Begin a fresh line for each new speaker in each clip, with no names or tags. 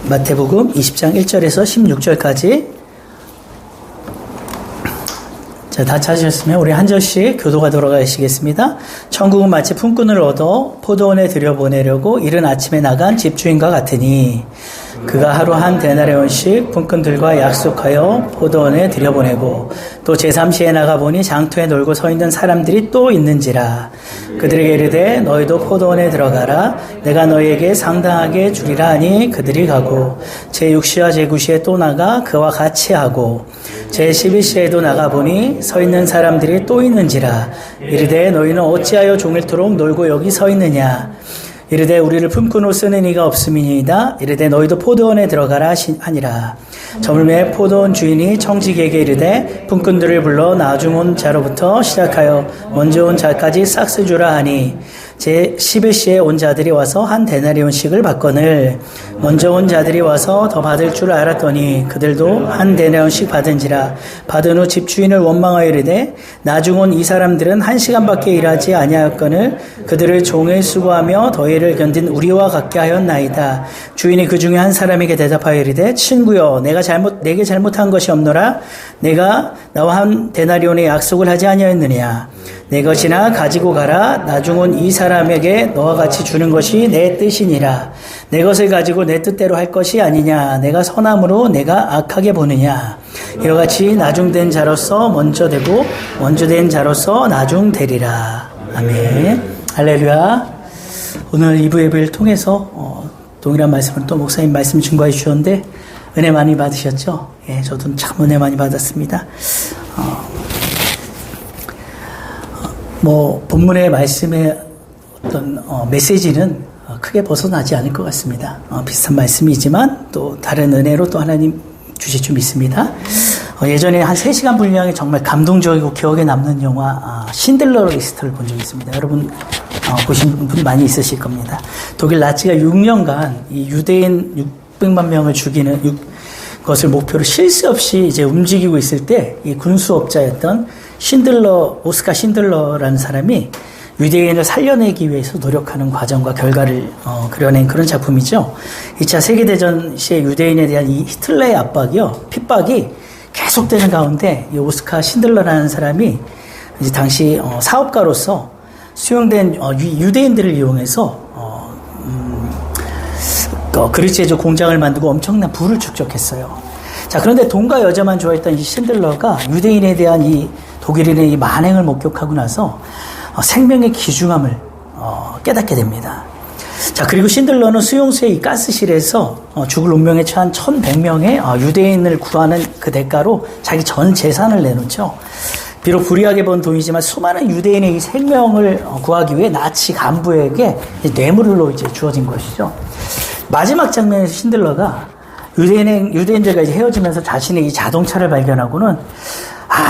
마태복음 20장 1절에서 16절까지. 자, 다 찾으셨으면 우리 한 절씩 교도가 돌아가시겠습니다. 천국은 마치 품꾼을 얻어 포도원에 들여보내려고 이른 아침에 나간 집주인과 같으니 그가 하루 한 데나리온씩 품꾼들과 약속하여 포도원에 들여보내고 또 제3시에 나가보니 장터에 놀고 서 있는 사람들이 또 있는지라. 그들에게 이르되 너희도 포도원에 들어가라. 내가 너희에게 상당하게 주리라 하니 그들이 가고 제6시와 제9시에 또 나가 그와 같이 하고 제11시에도 나가보니 서 있는 사람들이 또 있는지라. 이르되 너희는 어찌하여 종일토록 놀고 여기 서 있느냐. 이르되 우리를 품꾼으로 쓰는 이가 없음이니이다. 이르되 너희도 포도원에 들어가라 하니라. 저물매 포도원 주인이 청지기에게 이르되 품꾼들을 불러 나중 온 자로부터 시작하여 먼저 온 자까지 싹스 주라 하니 제11시에 온 자들이 와서 한 데나리온씩을 받거늘 먼저 온 자들이 와서 더 받을 줄 알았더니 그들도 한 데나리온씩 받은지라. 받은 후 집주인을 원망하여 이르되 나중 온 이 사람들은 1시간밖에 일하지 아니하였거늘 그들을 종일 수고하며 더위를 견딘 우리와 같게 하였나이다. 주인이 그 중에 한 사람에게 대답하여 이르되 친구여 내게 잘못한 것이 없노라. 내가 나와 한 데나리온의 약속을 하지 아니하였느냐. 내 것이나 가지고 가라. 나중 온 이 사람에게 너와 같이 주는 것이 내 뜻이니라. 내 것을 가지고 내 뜻대로 할 것이 아니냐. 내가 선함으로 내가 악하게 보느냐. 이와 같이 나중된 자로서 먼저 되고 먼저 된 자로서 나중되리라. 아멘. 할렐루야. 오늘 2부 예배를 통해서 동일한 말씀을 또 목사님 말씀 증거해 주셨는데 은혜 많이 받으셨죠? 예, 저도 참 은혜 많이 받았습니다. 본문의 말씀의 어떤 메시지는 크게 벗어나지 않을 것 같습니다. 비슷한 말씀이지만 또 다른 은혜로 또 하나님 주실 줄 믿습니다. 예전에 한 3시간 분량의 정말 감동적이고 기억에 남는 영화 신들러 리스트를 본 적이 있습니다. 여러분 보신 분 많이 있으실 겁니다. 독일 나치가 6년간 이 유대인 600만 명을 죽이는 것을 목표로 쉴 새 없이 이제 움직이고 있을 때 이 군수업자였던 오스카 신들러라는 사람이 유대인을 살려내기 위해서 노력하는 과정과 결과를 그려낸 그런 작품이죠. 2차 세계대전 시에 유대인에 대한 이 히틀러의 핍박이 계속되는 가운데 이 오스카 신들러라는 사람이 이제 당시 사업가로서 수용된 유대인들을 이용해서 그릇 제조 공장을 만들고 엄청난 부를 축적했어요. 자, 그런데 돈과 여자만 좋아했던 이 신들러가 유대인에 대한 이 독일인의 이 만행을 목격하고 나서 생명의 귀중함을 깨닫게 됩니다. 자, 그리고 신들러는 수용소의 이 가스실에서 죽을 운명에 처한 1,100명의 유대인을 구하는 그 대가로 자기 전 재산을 내놓죠. 비록 불이하게 번 돈이지만 수많은 유대인의 이 생명을 구하기 위해 나치 간부에게 뇌물로 이제 주어진 것이죠. 마지막 장면에서 신들러가 유대인들과 이제 헤어지면서 자신의 이 자동차를 발견하고는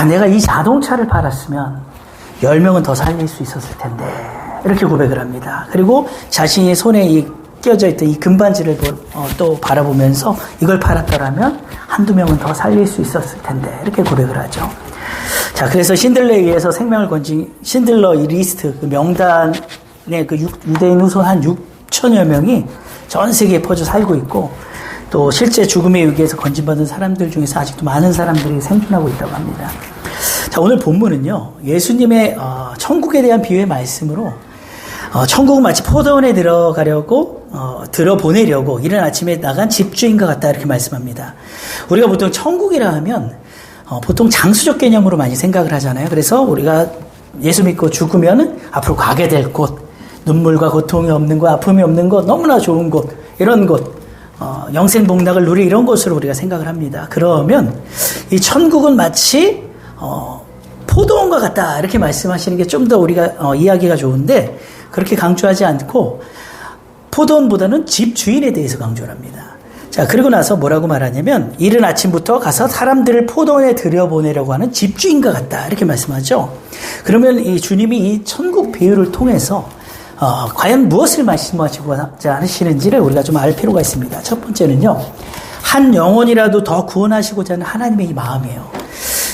내가 이 자동차를 팔았으면 10명은 더 살릴 수 있었을 텐데 이렇게 고백을 합니다. 그리고 자신의 손에 끼어져 있던 이 금반지를 또 바라보면서 이걸 팔았더라면 한두 명은 더 살릴 수 있었을 텐데 이렇게 고백을 하죠. 자, 그래서 신들러에 의해서 생명을 건진 신들러 이 리스트 그 명단에 그 유대인 후손 한 6천여 명이 전 세계에 퍼져 살고 있고 또 실제 죽음의 위기에서 건진받은 사람들 중에서 아직도 많은 사람들이 생존하고 있다고 합니다. 자, 오늘 본문은요, 예수님의 천국에 대한 비유의 말씀으로 천국은 마치 포도원에 들어보내려고 이른 아침에 나간 집주인과 같다 이렇게 말씀합니다. 우리가 보통 천국이라 하면 보통 장수적 개념으로 많이 생각을 하잖아요. 그래서 우리가 예수 믿고 죽으면은 앞으로 가게 될 곳, 눈물과 고통이 없는 곳, 아픔이 없는 곳, 너무나 좋은 곳, 이런 곳, 영생복락을 누리 이런 곳으로 우리가 생각을 합니다. 그러면 이 천국은 마치 포도원과 같다 이렇게 말씀하시는 게 좀 더 우리가 이해하기가 좋은데 그렇게 강조하지 않고 포도원보다는 집주인에 대해서 강조를 합니다. 자, 그리고 나서 뭐라고 말하냐면 이른 아침부터 가서 사람들을 포도원에 들여보내려고 하는 집주인과 같다 이렇게 말씀하죠. 그러면 이 주님이 이 천국 비유를 통해서 과연 무엇을 말씀하시고자 하시는지를 우리가 좀 알 필요가 있습니다. 첫 번째는요, 한 영혼이라도 더 구원하시고자 하는 하나님의 이 마음이에요.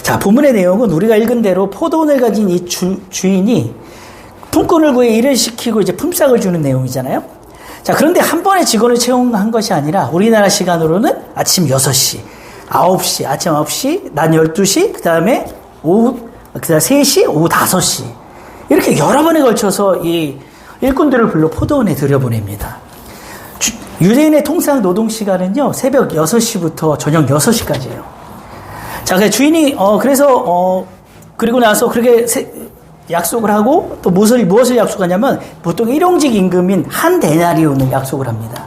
자, 본문의 내용은 우리가 읽은 대로 포도원을 가진 이 주인이 품꾼을 구해 일을 시키고 이제 품삯을 주는 내용이잖아요. 자, 그런데 한 번에 직원을 채용한 것이 아니라 우리나라 시간으로는 아침 6시, 9시, 아침 9시, 낮 12시, 그 다음에 오후, 그 다음 3시, 오후 5시. 이렇게 여러 번에 걸쳐서 이 일꾼들을 불러 포도원에 들여보냅니다. 유대인의 통상 노동 시간은요, 새벽 6시부터 저녁 6시까지예요. 자, 주인이, 그리고 나서 그렇게 약속을 하고 또 무엇을 약속하냐면 보통 일용직 임금인 한 데나리온을 약속을 합니다.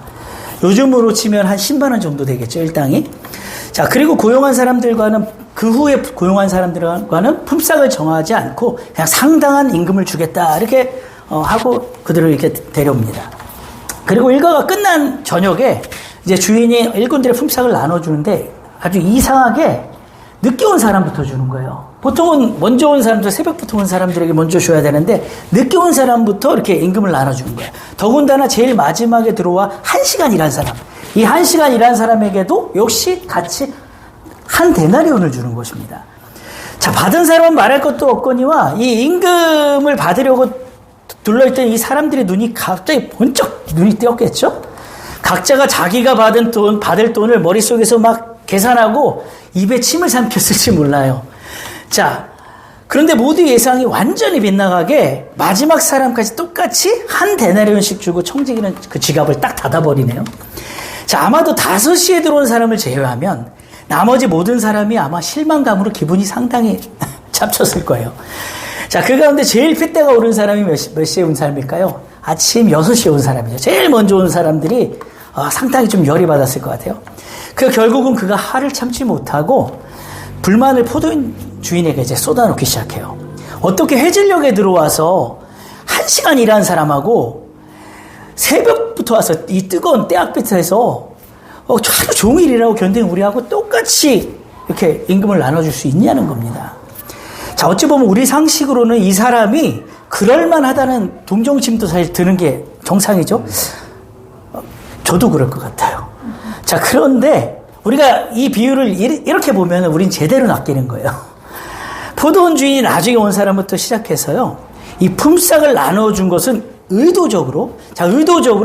요즘으로 치면 한 10만 원 정도 되겠죠, 일당이. 자, 그리고 고용한 사람들과는 그 후에 고용한 사람들과는 품삯을 정하지 않고 그냥 상당한 임금을 주겠다 이렇게 하고 그들을 이렇게 데려옵니다. 그리고 일과가 끝난 저녁에 이제 주인이 일꾼들의 품삯을 나눠주는데 아주 이상하게 늦게 온 사람부터 주는 거예요. 보통은 먼저 온 사람들, 새벽부터 온 사람들에게 먼저 줘야 되는데 늦게 온 사람부터 이렇게 임금을 나눠주는 거예요. 더군다나 제일 마지막에 들어와 1시간 일한 사람, 이 1시간 일한 사람에게도 역시 같이 한 데나리온을 주는 것입니다. 자, 받은 사람은 말할 것도 없거니와 이 임금을 받으려고 둘러있던 이 사람들의 눈이 갑자기 번쩍 눈이 띄었겠죠? 각자가 자기가 받을 돈을 머릿속에서 막 계산하고 입에 침을 삼켰을지 몰라요. 자, 그런데 모두 예상이 완전히 빗나가게 마지막 사람까지 똑같이 한 데나리온씩 주고 청지기는 그 지갑을 딱 닫아버리네요. 자, 아마도 5시에 들어온 사람을 제외하면 나머지 모든 사람이 아마 실망감으로 기분이 상당히 잡쳤을 거예요. 자, 그 가운데 제일 핏대가 오른 사람이 몇 시에 온 사람일까요? 아침 6시에 온 사람이죠. 제일 먼저 온 사람들이 상당히 좀 열이 받았을 것 같아요. 결국은 그가 화를 참지 못하고 불만을 포도인 주인에게 이제 쏟아놓기 시작해요. 어떻게 해질녘에 들어와서 1시간 일한 사람하고 새벽부터 와서 이 뜨거운 때학빛에서 하루 종일 일하고 견딘 우리하고 똑같이 이렇게 임금을 나눠줄 수 있냐는 겁니다. 자, 어찌 보면 우리 상식으로는 이 사람이 그럴만하다는 동정심도 사실 드는 게 정상이죠. 저도 그럴 것 같아요. 자, 그런데 우리가 이 비유를 이렇게 보면 우린 제대로 낚이는 거예요. 포도원 주인이 나중에 온 사람부터 시작해서요, 이 품삯을 나눠준 것은 의도적으로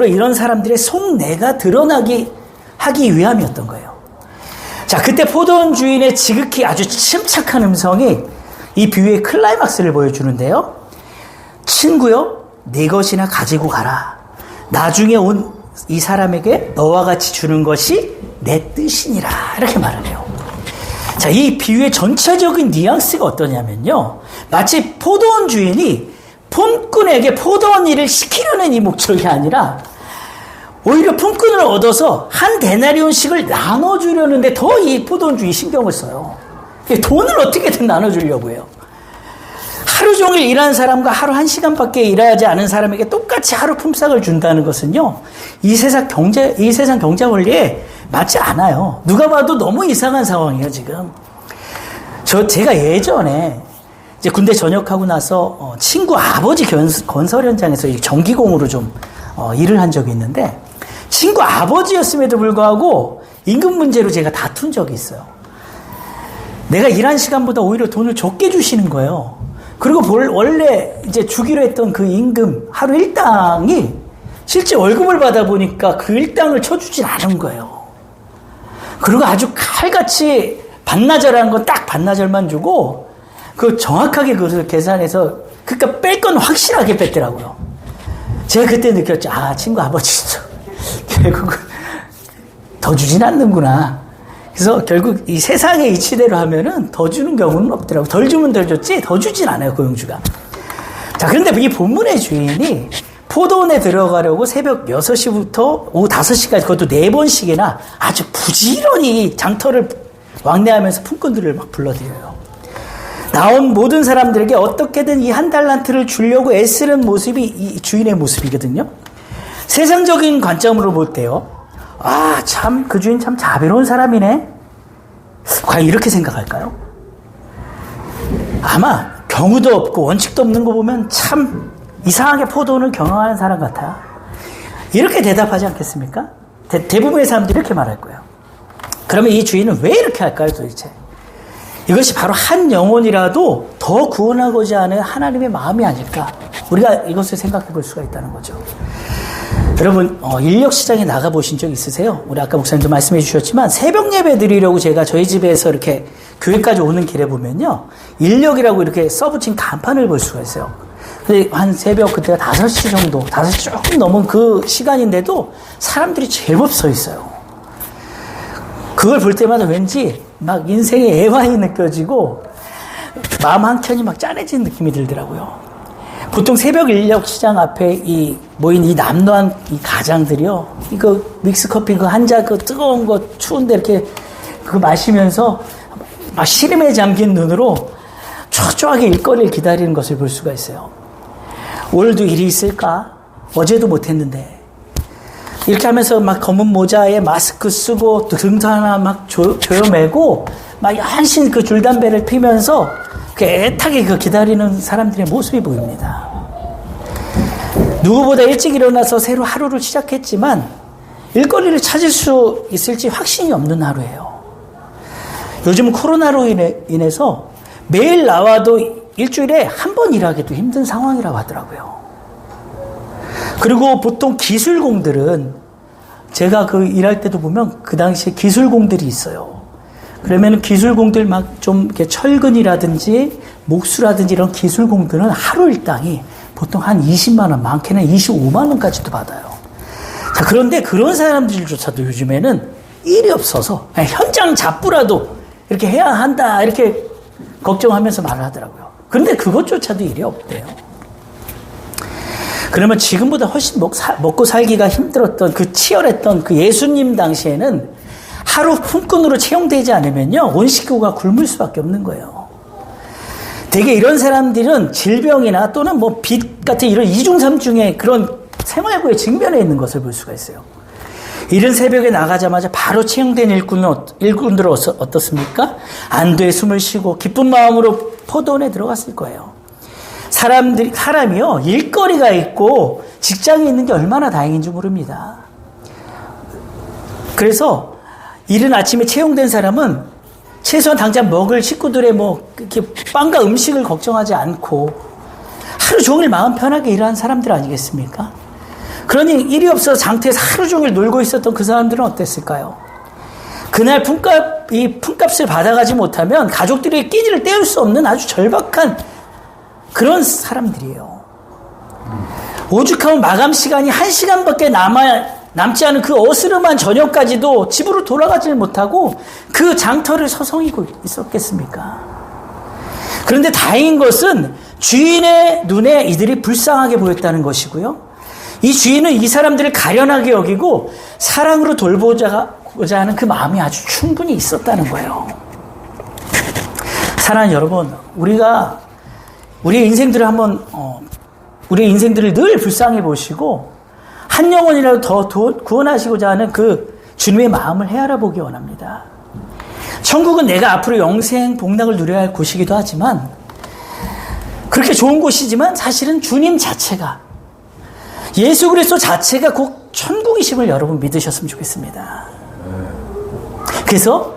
이런 사람들의 속내가 드러나기 하기 위함이었던 거예요. 자, 그때 포도원 주인의 지극히 아주 침착한 음성이 이 비유의 클라이막스를 보여주는데요. 친구여, 네 것이나 가지고 가라. 나중에 온 이 사람에게 너와 같이 주는 것이 내 뜻이니라. 이렇게 말을 해요. 자, 이 비유의 전체적인 뉘앙스가 어떠냐면요, 마치 포도원 주인이 품꾼에게 포도원 일을 시키려는 이 목적이 아니라 오히려 품꾼을 얻어서 한 데나리온씩을 나눠주려는데 더 이 포도원 주인이 신경을 써요. 돈을 어떻게든 나눠주려고 해요. 하루 종일 일하는 사람과 하루 1시간밖에 일하지 않은 사람에게 똑같이 하루 품삯을 준다는 것은요, 이 세상 경제 원리에 맞지 않아요. 누가 봐도 너무 이상한 상황이에요, 지금. 제가 예전에 이제 군대 전역하고 나서 친구 아버지 건설 현장에서 정기공으로 좀 일을 한 적이 있는데, 친구 아버지였음에도 불구하고 임금 문제로 제가 다툰 적이 있어요. 내가 일한 시간보다 오히려 돈을 적게 주시는 거예요. 그리고 원래 이제 주기로 했던 그 임금 하루 일당이 실제 월급을 받아보니까 그 일당을 쳐주진 않은 거예요. 그리고 아주 칼같이 반나절하는 건 딱 반나절만 주고, 그 정확하게 그것을 계산해서, 그러니까 뺄 건 확실하게 뺐더라고요. 제가 그때 느꼈죠. 아, 친구 아버지도 결국은 더 주진 않는구나. 그래서 결국 이 세상의 이치대로 하면은 더 주는 경우는 없더라고요. 덜 주면 덜 줬지 더 주진 않아요, 고용주가. 자, 그런데 이 본문의 주인이 포도원에 들어가려고 새벽 6시부터 오후 5시까지 그것도 4번씩이나 아주 부지런히 장터를 왕래하면서 품꾼들을 막 불러들여요. 나온 모든 사람들에게 어떻게든 이 한 달란트를 주려고 애쓰는 모습이 이 주인의 모습이거든요. 세상적인 관점으로 볼 때요, 아, 참, 그 주인 참 자비로운 사람이네. 과연 이렇게 생각할까요? 아마 경우도 없고 원칙도 없는 거 보면 참 이상하게 포도원을 경영하는 사람 같아요. 이렇게 대답하지 않겠습니까? 대부분의 사람들이 이렇게 말할 거예요. 그러면 이 주인은 왜 이렇게 할까요, 도대체? 이것이 바로 한 영혼이라도 더 구원하고자 하는 하나님의 마음이 아닐까? 우리가 이것을 생각해 볼 수가 있다는 거죠. 여러분 인력 시장에 나가 보신 적 있으세요? 우리 아까 목사님도 말씀해 주셨지만 새벽 예배 드리려고 제가 저희 집에서 이렇게 교회까지 오는 길에 보면요, 인력이라고 이렇게 써붙인 간판을 볼 수가 있어요. 근데 한 새벽 그때가 5시 정도, 5시 조금 넘은 그 시간인데도 사람들이 제법 서 있어요. 그걸 볼 때마다 왠지 막 인생의 애환이 느껴지고 마음 한켠이 막 짠해진 느낌이 들더라고요. 보통 새벽 인력 시장 앞에 모인 이 남노한 이 가장들이요, 이거 믹스커피 그 한 잔 그 뜨거운 거 추운데 이렇게 그거 마시면서 막 시름에 잠긴 눈으로 초조하게 일거리를 기다리는 것을 볼 수가 있어요. 오늘도 일이 있을까? 어제도 못했는데. 이렇게 하면서 막 검은 모자에 마스크 쓰고 등도 하나 막 조여매고 막 한신 그 줄담배를 피면서 그 애타게 그 기다리는 사람들의 모습이 보입니다. 누구보다 일찍 일어나서 새로 하루를 시작했지만 일거리를 찾을 수 있을지 확신이 없는 하루예요. 요즘 코로나로 인해서 매일 나와도 일주일에 한 번 일하기도 힘든 상황이라고 하더라고요. 그리고 보통 기술공들은 제가 그 일할 때도 보면 그 당시에 기술공들이 있어요. 그러면 기술공들 막 좀 이렇게 철근이라든지 목수라든지 이런 기술공들은 하루 일당이 보통 한 20만 원, 많게는 25만 원까지도 받아요. 자, 그런데 그런 사람들조차도 요즘에는 일이 없어서 현장 잡부라도 이렇게 해야 한다 이렇게 걱정하면서 말을 하더라고요. 그런데 그것조차도 일이 없대요. 그러면 지금보다 훨씬 먹고 살기가 힘들었던 그 치열했던 그 예수님 당시에는 하루 품꾼으로 채용되지 않으면요, 온 식구가 굶을 수밖에 없는 거예요. 되게 이런 사람들은 질병이나 또는 뭐 빚 같은 이런 이중삼중의 그런 생활고에 직면해 있는 것을 볼 수가 있어요. 이른 새벽에 나가자마자 바로 채용된 일꾼들은 어떻습니까? 안도의 숨을 쉬고 기쁜 마음으로 포도원에 들어갔을 거예요. 사람이요, 일거리가 있고 직장이 있는 게 얼마나 다행인지 모릅니다. 그래서 이른 아침에 채용된 사람은 최소한 당장 먹을 식구들의 뭐 이렇게 빵과 음식을 걱정하지 않고 하루 종일 마음 편하게 일하는 사람들 아니겠습니까? 그러니 일이 없어서 장터에서 하루 종일 놀고 있었던 그 사람들은 어땠을까요? 그날 품값을 받아가지 못하면 가족들의 끼니를 때울 수 없는 아주 절박한 그런 사람들이에요. 오죽하면 마감 시간이 1시간밖에 남지 않은 그 어스름한 저녁까지도 집으로 돌아가지 못하고 그 장터를 서성이고 있었겠습니까? 그런데 다행인 것은 주인의 눈에 이들이 불쌍하게 보였다는 것이고요. 이 주인은 이 사람들을 가련하게 여기고 사랑으로 돌보고자 하는 그 마음이 아주 충분히 있었다는 거예요. 사랑하는 여러분, 우리의 인생들을 우리의 인생들을 늘 불쌍히 보시고 한 영혼이라도 더 구원하시고자 하는 그 주님의 마음을 헤아려 보기 원합니다. 천국은 내가 앞으로 영생 복락을 누려야 할 곳이기도 하지만, 그렇게 좋은 곳이지만 사실은 주님 자체가, 예수 그리스도 자체가 곧 천국이심을 여러분 믿으셨으면 좋겠습니다. 그래서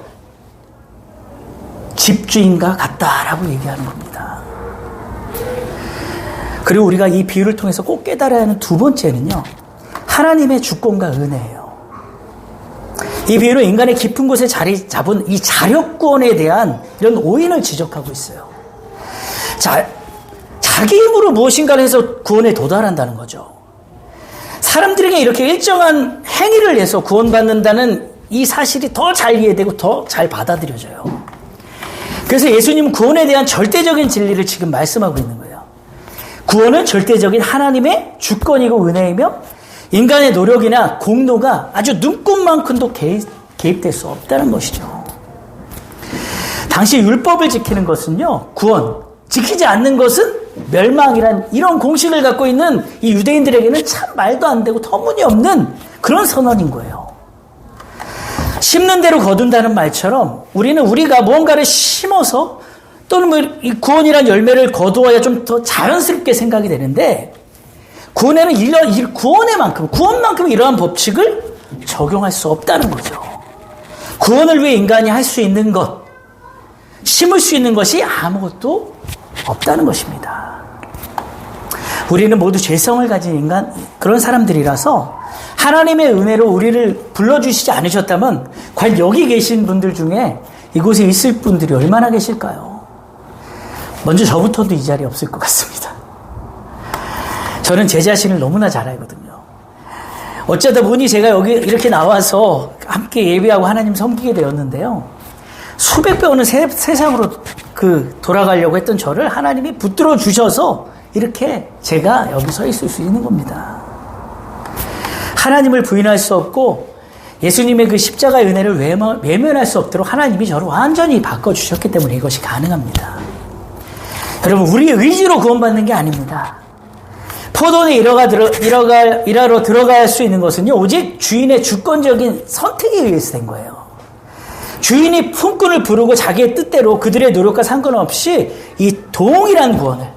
집주인과 같다라고 얘기하는 겁니다. 그리고 우리가 이 비유를 통해서 꼭 깨달아야 하는 두 번째는요, 하나님의 주권과 은혜예요. 이 비유는 인간의 깊은 곳에 자리 잡은 이 자력구원에 대한 이런 오인을 지적하고 있어요. 자기 힘으로 무엇인가를 해서 구원에 도달한다는 거죠. 사람들에게 이렇게 일정한 행위를 해서 구원받는다는 이 사실이 더 잘 이해되고 더 잘 받아들여져요. 그래서 예수님은 구원에 대한 절대적인 진리를 지금 말씀하고 있는 거예요. 구원은 절대적인 하나님의 주권이고 은혜이며 인간의 노력이나 공로가 아주 눈꼽만큼도 개입될 수 없다는 것이죠. 당시 율법을 지키는 것은요, 구원, 지키지 않는 것은 멸망이란 이런 공식을 갖고 있는 이 유대인들에게는 참 말도 안 되고 터무니없는 그런 선언인 거예요. 심는 대로 거둔다는 말처럼 우리가 무언가를 심어서 또는 뭐 이 구원이란 열매를 거두어야 좀 더 자연스럽게 생각이 되는데, 구원에는 구원만큼 이러한 법칙을 적용할 수 없다는 거죠. 구원을 위해 인간이 할 수 있는 것, 심을 수 있는 것이 아무것도 없다는 것입니다. 우리는 모두 죄성을 가진 그런 사람들이라서 하나님의 은혜로 우리를 불러주시지 않으셨다면 과연 여기 계신 분들 중에 이곳에 있을 분들이 얼마나 계실까요? 먼저 저부터도 이 자리에 없을 것 같습니다. 저는 제 자신을 너무나 잘 알거든요. 어쩌다 보니 제가 여기 이렇게 나와서 함께 예배하고 하나님 섬기게 되었는데요. 수백 배우는 세상으로 돌아가려고 했던 저를 하나님이 붙들어 주셔서 이렇게 제가 여기 서 있을 수 있는 겁니다. 하나님을 부인할 수 없고 예수님의 그 십자가의 은혜를 외면할 수 없도록 하나님이 저를 완전히 바꿔주셨기 때문에 이것이 가능합니다. 여러분, 우리의 의지로 구원받는 게 아닙니다. 포도원에 일하러 들어갈 수 있는 것은요, 오직 주인의 주권적인 선택에 의해서 된 거예요. 주인이 품꾼을 부르고 자기의 뜻대로 그들의 노력과 상관없이 이 동일한 구원을,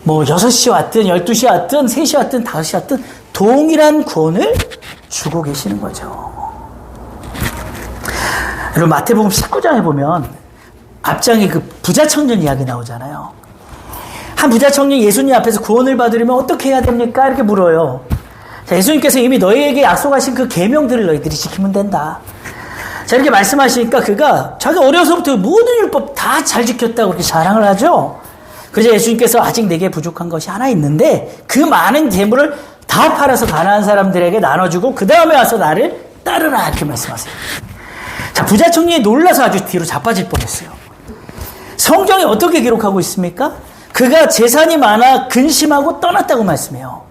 6시 왔든 12시 왔든 3시 왔든 5시 왔든 동일한 구원을 주고 계시는 거죠. 여러분, 마태복음 19장에 보면 앞장에 그 부자 청년 이야기 나오잖아요. 한 부자 청년이 예수님 앞에서 구원을 받으려면 어떻게 해야 됩니까? 이렇게 물어요. 자, 예수님께서 이미 너희에게 약속하신 그 계명들을 너희들이 지키면 된다. 자, 이렇게 말씀하시니까 그가 자기가 어려서부터 모든 율법 다 잘 지켰다고 그렇게 자랑을 하죠. 그래서 예수님께서 아직 내게 부족한 것이 하나 있는데 그 많은 재물을 다 팔아서 가난한 사람들에게 나눠주고 그 다음에 와서 나를 따르라, 이렇게 말씀하세요. 자, 부자 청년이 놀라서 아주 뒤로 자빠질 뻔했어요. 성경에 어떻게 기록하고 있습니까? 그가 재산이 많아 근심하고 떠났다고 말씀해요.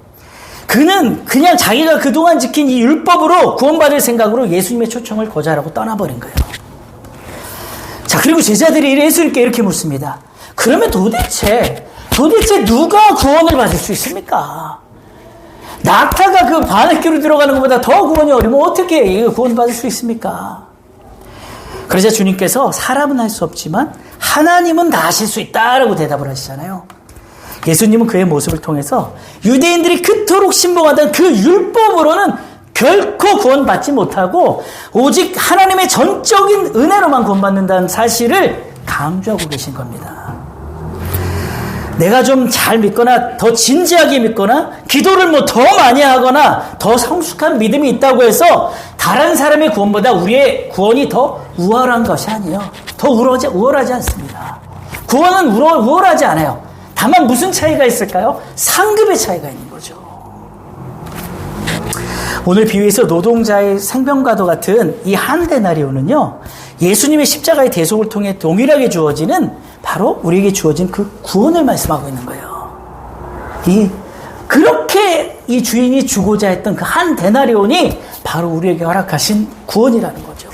그는 그냥 자기가 그동안 지킨 이 율법으로 구원받을 생각으로 예수님의 초청을 거절하고 떠나버린 거예요. 자, 그리고 제자들이 예수님께 이렇게 묻습니다. 그러면 도대체 누가 구원을 받을 수 있습니까? 낙타가 그 바늘귀로 들어가는 것보다 더 구원이 어려우면 어떻게 구원받을 수 있습니까? 그러자 주님께서 사람은 할 수 없지만 하나님은 다 하실 수 있다라고 대답을 하시잖아요. 예수님은 그의 모습을 통해서 유대인들이 그토록 신봉하던 그 율법으로는 결코 구원받지 못하고 오직 하나님의 전적인 은혜로만 구원받는다는 사실을 강조하고 계신 겁니다. 내가 좀 잘 믿거나 더 진지하게 믿거나 기도를 더 많이 하거나 더 성숙한 믿음이 있다고 해서 다른 사람의 구원보다 우리의 구원이 더 우월한 것이 아니에요. 더 우월하지 않습니다. 구원은 우월하지 않아요. 다만 무슨 차이가 있을까요? 상급의 차이가 있는 거죠. 오늘 비유에서 노동자의 생명과도 같은 이 한 데나리온은요, 예수님의 십자가의 대속을 통해 동일하게 주어지는 바로 우리에게 주어진 그 구원을 말씀하고 있는 거예요. 그렇게 이 주인이 주고자 했던 그 한 데나리온이 바로 우리에게 허락하신 구원이라는 거죠.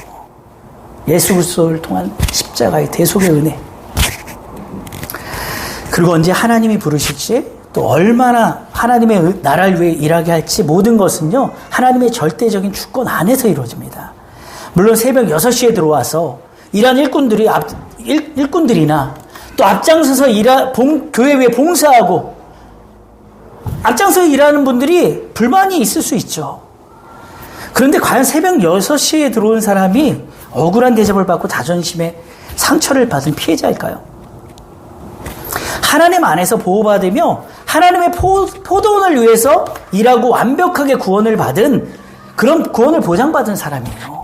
예수 그리스도를 통한 십자가의 대속의 은혜. 그리고 언제 하나님이 부르실지, 또 얼마나 하나님의 나라를 위해 일하게 할지, 모든 것은요, 하나님의 절대적인 주권 안에서 이루어집니다. 물론 새벽 6시에 들어와서 일한 일꾼들이나 또 앞장서서 교회 위에 봉사하고 앞장서 일하는 분들이 불만이 있을 수 있죠. 그런데 과연 새벽 6시에 들어온 사람이 억울한 대접을 받고 자존심에 상처를 받은 피해자일까요? 하나님 안에서 보호받으며 하나님의 포도원을 위해서 일하고 완벽하게 구원을 받은, 그런 구원을 보장받은 사람이에요.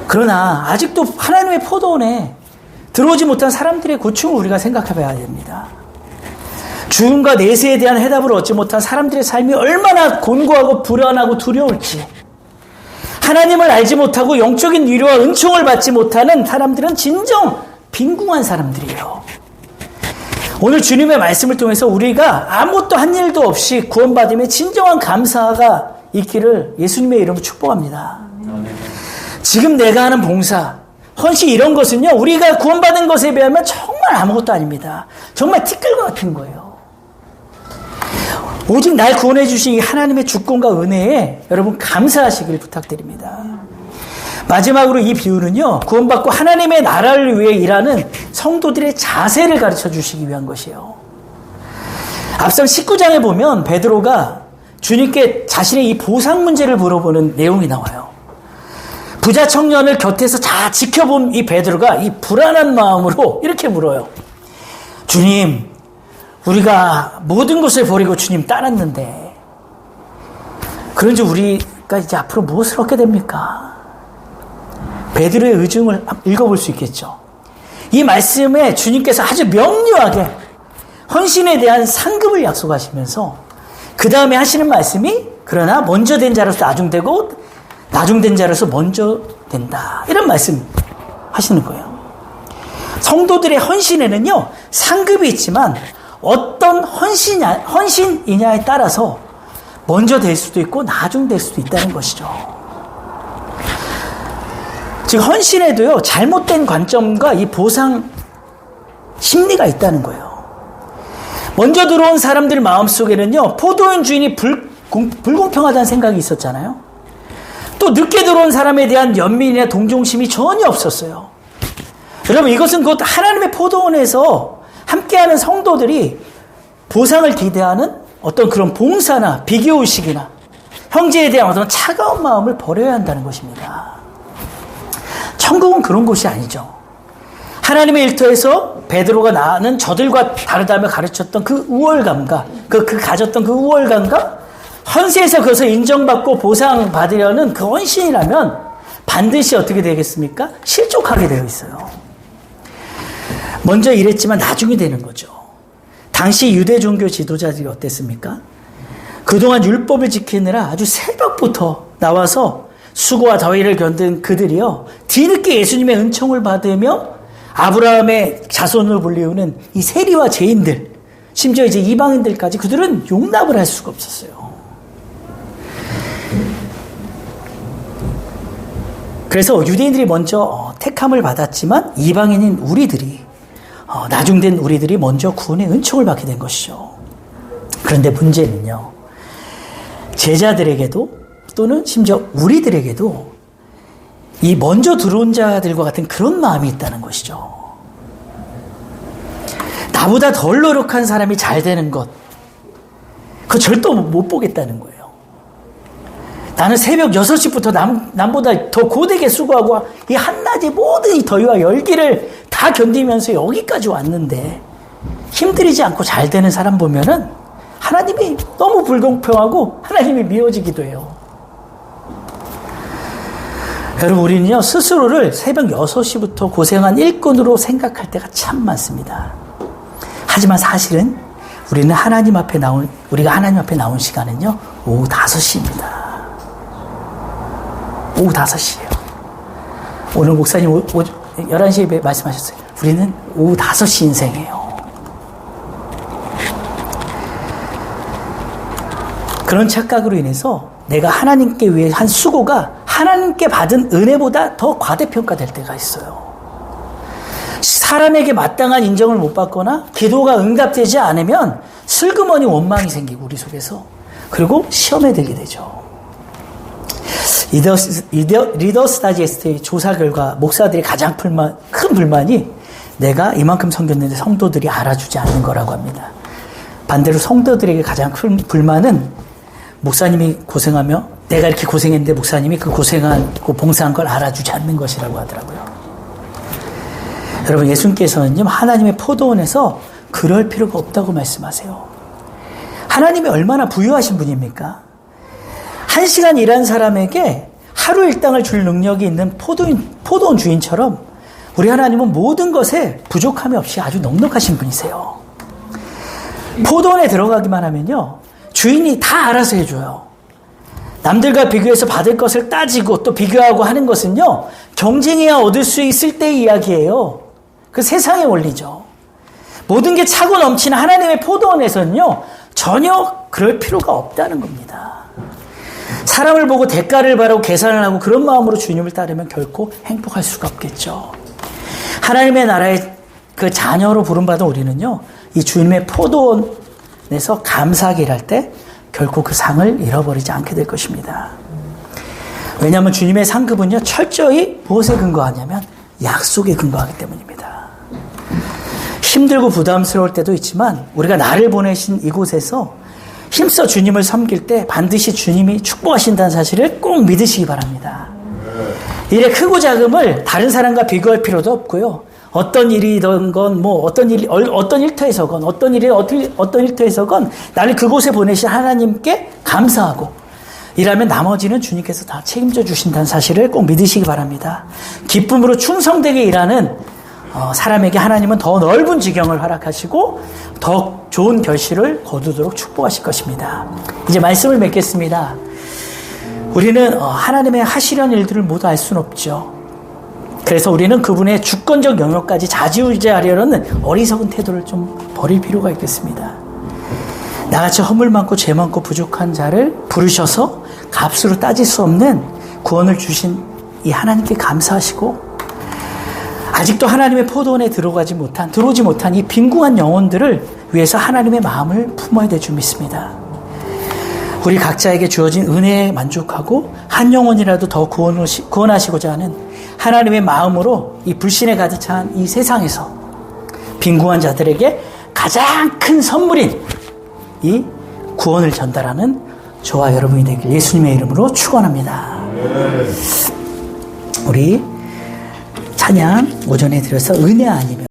그러나 아직도 하나님의 포도원에 들어오지 못한 사람들의 고충을 우리가 생각해 봐야 됩니다. 죽음과 내세에 대한 해답을 얻지 못한 사람들의 삶이 얼마나 곤고하고 불안하고 두려울지, 하나님을 알지 못하고 영적인 위로와 은총을 받지 못하는 사람들은 진정 빈궁한 사람들이에요. 오늘 주님의 말씀을 통해서 우리가 아무것도 한 일도 없이 구원받으며 진정한 감사가 있기를 예수님의 이름으로 축복합니다. 지금 내가 하는 봉사, 헌신, 이런 것은요, 우리가 구원받은 것에 비하면 정말 아무것도 아닙니다. 정말 티끌과 같은 거예요. 오직 날 구원해 주신 이 하나님의 주권과 은혜에 여러분 감사하시길 부탁드립니다. 마지막으로 이 비유는요, 구원받고 하나님의 나라를 위해 일하는 성도들의 자세를 가르쳐 주시기 위한 것이에요. 앞선 19장에 보면 베드로가 주님께 자신의 이 보상 문제를 물어보는 내용이 나와요. 부자 청년을 곁에서 다 지켜본 이 베드로가 이 불안한 마음으로 이렇게 물어요. 주님, 우리가 모든 것을 버리고 주님 따랐는데 그런지 우리가 이제 앞으로 무엇을 얻게 됩니까? 베드로의 의증을 읽어볼 수 있겠죠. 이 말씀에 주님께서 아주 명료하게 헌신에 대한 상급을 약속하시면서 그 다음에 하시는 말씀이 그러나 먼저 된 자로서 나중되고 나중된 자로서 먼저 된다. 이런 말씀 하시는 거예요. 성도들의 헌신에는요, 상급이 있지만 어떤 헌신이냐에 따라서 먼저 될 수도 있고 나중될 수도 있다는 것이죠. 즉 헌신에도요, 잘못된 관점과 이 보상 심리가 있다는 거예요. 먼저 들어온 사람들 마음속에는요, 포도원 주인이 불공평하다는 생각이 있었잖아요. 또 늦게 들어온 사람에 대한 연민이나 동정심이 전혀 없었어요. 여러분, 이것은 곧 하나님의 포도원에서 함께하는 성도들이 보상을 기대하는 어떤 그런 봉사나 비교의식이나 형제에 대한 어떤 차가운 마음을 버려야 한다는 것입니다. 천국은 그런 곳이 아니죠. 하나님의 일터에서 베드로가 나는 저들과 다르다며 가르쳤던 그 우월감과 가졌던 그 우월감과 헌세에서 그것을 인정받고 보상받으려는 그 헌신이라면 반드시 어떻게 되겠습니까? 실족하게 되어 있어요. 먼저 이랬지만 나중에 되는 거죠. 당시 유대 종교 지도자들이 어땠습니까? 그동안 율법을 지키느라 아주 새벽부터 나와서 수고와 더위를 견딘 그들이요, 뒤늦게 예수님의 은총을 받으며 아브라함의 자손을 불리우는 이 세리와 죄인들, 심지어 이제 이방인들까지 그들은 용납을 할 수가 없었어요. 그래서 유대인들이 먼저 택함을 받았지만 이방인인 우리들이, 나중된 우리들이 먼저 구원의 은총을 받게 된 것이죠. 그런데 문제는요, 제자들에게도 또는 심지어 우리들에게도 이 먼저 들어온 자들과 같은 그런 마음이 있다는 것이죠. 나보다 덜 노력한 사람이 잘 되는 것, 그거 절대 못 보겠다는 거예요. 나는 새벽 6시부터 남보다 더 고되게 수고하고 이 한낮의 모든 이 더위와 열기를 다 견디면서 여기까지 왔는데 힘들이지 않고 잘 되는 사람 보면은 하나님이 너무 불공평하고 하나님이 미워지기도 해요. 여러분, 우리는요, 스스로를 새벽 6시부터 고생한 일꾼으로 생각할 때가 참 많습니다. 하지만 사실은 우리가 하나님 앞에 나온 시간은요, 오후 5시입니다. 오후 5시예요. 오늘 목사님 11시에 말씀하셨어요. 우리는 오후 5시 인생이에요. 그런 착각으로 인해서 내가 하나님께 위해 한 수고가 하나님께 받은 은혜보다 더 과대평가될 때가 있어요. 사람에게 마땅한 인정을 못 받거나 기도가 응답되지 않으면 슬그머니 원망이 생기고 우리 속에서, 그리고 시험에 들게 되죠. 리더스 다이제스트의 조사 결과 목사들이 가장 큰 불만이 내가 이만큼 섬겼는데 성도들이 알아주지 않는 거라고 합니다. 반대로 성도들에게 가장 큰 불만은 목사님이 고생하며 내가 이렇게 고생했는데 목사님이 그 고생하고 봉사한 걸 알아주지 않는 것이라고 하더라고요. 여러분, 예수님께서는요, 하나님의 포도원에서 그럴 필요가 없다고 말씀하세요. 하나님이 얼마나 부유하신 분입니까? 1시간 일한 사람에게 하루 일당을 줄 능력이 있는 포도원 주인처럼 우리 하나님은 모든 것에 부족함이 없이 아주 넉넉하신 분이세요. 포도원에 들어가기만 하면요, 주인이 다 알아서 해줘요. 남들과 비교해서 받을 것을 따지고 또 비교하고 하는 것은요, 경쟁해야 얻을 수 있을 때의 이야기예요. 그 세상의 원리죠. 모든 게 차고 넘치는 하나님의 포도원에서는요, 전혀 그럴 필요가 없다는 겁니다. 사람을 보고 대가를 바라고 계산을 하고 그런 마음으로 주님을 따르면 결코 행복할 수가 없겠죠. 하나님의 나라의 그 자녀로 부름받은 우리는요, 이 주님의 포도원에서 감사하게 일할 때 결코 그 상을 잃어버리지 않게 될 것입니다. 왜냐하면 주님의 상급은요, 철저히 무엇에 근거하냐면 약속에 근거하기 때문입니다. 힘들고 부담스러울 때도 있지만 우리가 나를 보내신 이곳에서 힘써 주님을 섬길 때 반드시 주님이 축복하신다는 사실을 꼭 믿으시기 바랍니다. 일의 크고 작음을 다른 사람과 비교할 필요도 없고요. 어떤 일이든 건 어떤 일터에서건 어떤 일터에서건 나를 그곳에 보내신 하나님께 감사하고 이라면 나머지는 주님께서 다 책임져 주신다는 사실을 꼭 믿으시기 바랍니다. 기쁨으로 충성되게 일하는 사람에게 하나님은 더 넓은 지경을 허락하시고 더 좋은 결실을 거두도록 축복하실 것입니다. 이제 말씀을 맺겠습니다. 우리는 하나님의 하시려는 일들을 모두 알 수는 없죠. 그래서 우리는 그분의 주권적 영역까지 좌지우지하려는 어리석은 태도를 좀 버릴 필요가 있겠습니다. 나같이 허물 많고 죄 많고 부족한 자를 부르셔서 값으로 따질 수 없는 구원을 주신 이 하나님께 감사하시고 아직도 하나님의 포도원에 들어오지 못한 이 빈궁한 영혼들을 위해서 하나님의 마음을 품어야 될 줄 믿습니다. 우리 각자에게 주어진 은혜에 만족하고 한 영혼이라도 더 구원하시고자 하는 하나님의 마음으로 이 불신에 가득 찬 이 세상에서 빈궁한 자들에게 가장 큰 선물인 이 구원을 전달하는 저와 여러분이 되길 예수님의 이름으로 축원합니다. 우리 찬양 오전에 드려서 은혜 아니면